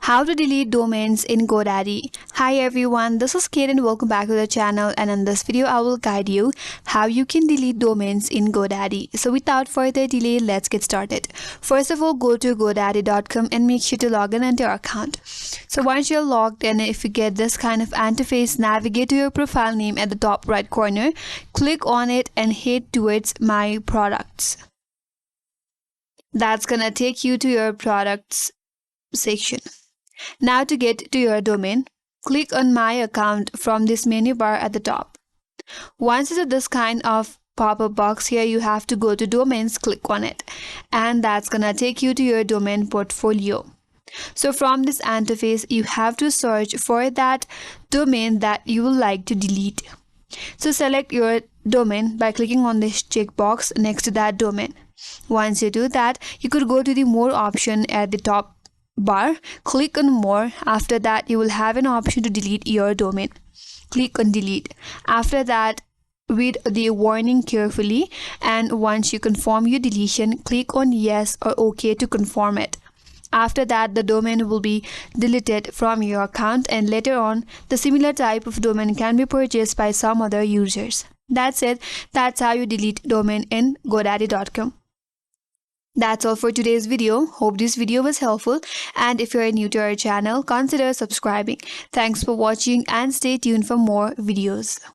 How to delete domains in GoDaddy. Hi everyone, this is Kate and welcome back to the channel, and in this video I will guide you how you can delete domains in GoDaddy. So without further delay, let's get started. First of all, go to godaddy.com and make sure to log in into your account. So once you're logged in, if you get this kind of interface, navigate to your profile name at the top right corner, click on it and head towards My Products. That's gonna take you to your products section. Now to get to your domain, click on My Account from this menu bar at the top. Once it's this kind of pop-up box here, you have to go to Domains, click on it, and that's gonna take you to your domain portfolio. So from this interface, you have to search for that domain that you would like to delete. So select your domain by clicking on this checkbox next to that domain. Once you do that, you could go to the More option at the top bar, click on More. After that, you will have an option to delete your domain. Click on Delete. After that, read the warning carefully, and once you confirm your deletion, click on Yes or OK to confirm it. After that, the domain will be deleted from your account, and later on, the similar type of domain can be purchased by some other users. That's it. That's how you delete domain in godaddy.com. That's all for today's video. Hope this video was helpful, and if you're new to our channel, consider subscribing. Thanks for watching and stay tuned for more videos.